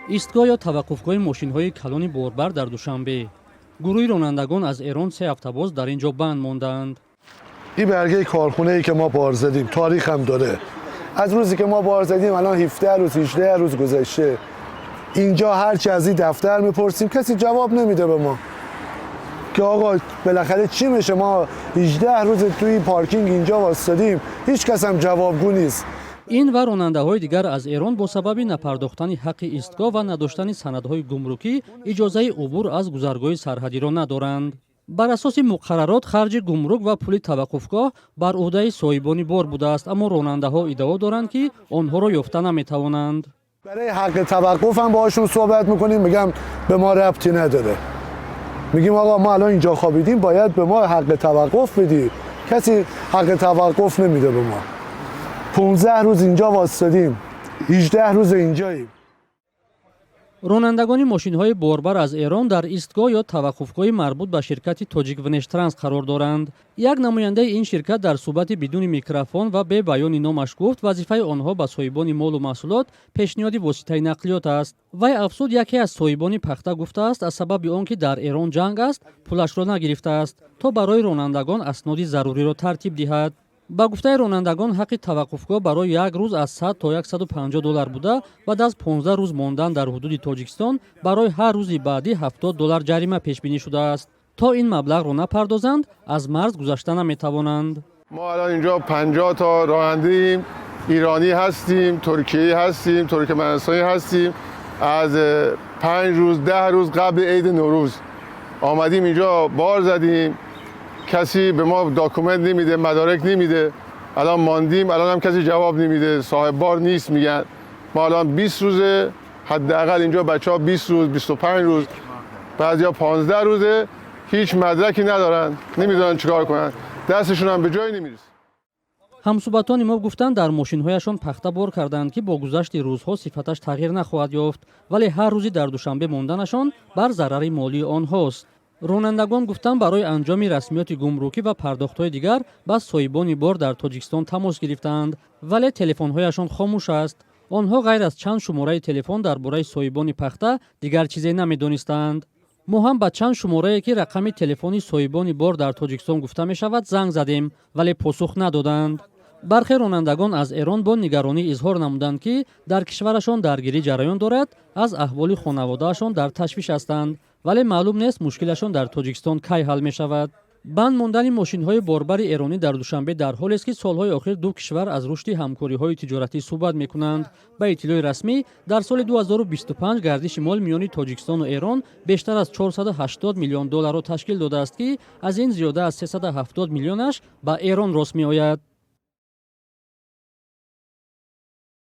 ایستگاه یا توقفگاه ماشین‌های کلان باربر در دوشنبه. گروه رانندگان از ایران 3 هفته باز در اینجا بند ماندند. این برگه کارخونه‌ای که ما بار زدیم تاریخ هم داره. از روزی که ما بار زدیم الان 17 روز 18 روز گذشته. اینجا هر چی از این دفتر میپرسیم کسی جواب نمیده به ما. که آقا بالاخره چی میشه؟ ما 18 روز توی پارکینگ اینجا واسطادیم، هیچ کس هم جوابگو نیست. این و راننده‌های دیگر از ایران با سبب نپرداختن حق ایستگاه و نداشتن سندهای گمرکی اجازه عبور از گذرگاه سرحدی را ندارند. بر اساس مقررات خرج گمرک و پول توقفگاه بر عهده صاحبان بار بوده است، اما راننده‌ها ادعا دارند که آنها را یافته نمی‌توانند. برای حق توقف هم باهاشون صحبت می‌کنیم، میگم به ما ربطی نداره. میگیم آقا ما الان اینجا خوابیدیم باید به ما حق توقف بدی. کسی حق توقف نمیده به ما. 15 روز اینجا واسطادیم، 18 روز اینجاییم. رانندگان ماشین‌های باربر از ایران در ایستگاه یا توقفگاه مربوط به شرکت تاجیک ونشترانس قرار دارند. یک نماینده این شرکت در صحبت بدون میکروفون و به بیان نامش گفت وظیفه آنها به صاحبان مال و محصولات پیشنهاد واسطه نقلیات است. وی افزود یکی از صاحبان پخته گفته است از سبب آنکه در ایران جنگ است پولش را نگرفته است تا برای رانندگان اسناد ضروری را ترتیب دهد. با گفته رانندگان حق توقفگاه برای یک روز از 100 تا 150 دلار بوده و از 15 روز ماندن در حدود تاجیکستان برای هر روزی بعدی 70 دلار جریمه پیش بینی شده است. تا این مبلغ را نپردازند از مرز گذشته نمیتوانند. ما الان اینجا 50 تا راننده ایرانی هستیم، ترکیه هستیم، ترکمنستانی هستیم. از 5 روز 10 روز قبل عید نوروز آمدیم اینجا بار زدیم. کسی به ما داکومنت نمیده، مدارک نمیده. الان ماندیم، الان هم کسی جواب نمیده، صاحب بار نیست میگن. ما الان 20 روزه، حداقل اینجا بچه‌ها 20 روز، 25 روز، بعضیا 15 روزه هیچ مدرکی ندارن، نمیدونن چیکار کنن. دستشون هم به جایی نمیرسه. همصحبتان ما گفتند در ماشین‌هایشان پخته بار کردند که با گذشت روزها صفتش تغییر نخواهد یافت، ولی هر روزی در دوشنبه ماندنشان بر ضرر مالی آنهاست. رانندگان گفتند برای انجام رسمیات گمرکی و پرداخت‌های دیگر با صاحبان بار در تاجیکستان تماس گرفتند، ولی تلفن‌هایشان خاموش است. آنها غیر از چند شماره تلفن درباره صاحبان پخته دیگر چیزی نمی‌دانستند. ما هم با چند شماره که رقم تلفنی صاحبان بار در تاجیکستان گفته می‌شود زنگ زدیم، ولی پاسخ ندادند. برخی رانندگان از ایران با نگرانی اظهار نمودند که در کشورشان درگیری جریان دارد، از احوال خانواده‌شان در تشویش هستند، ولی معلوم نیست مشکلشان در تاجیکستان کی حل می شود. بند ماندن ماشین‌های باربر ایرانی در دوشنبه در حالی است که سالهای آخر دو کشور از رشد همکاری‌های تجارتی صحبت می‌کنند. به اطلاع رسمی در سال 2025 گردش مال میان تاجیکستان و ایران بیشتر از 480 میلیون دلار را تشکیل داده است که از این زیاده از 370 میلیونش به ایران راست می‌آید.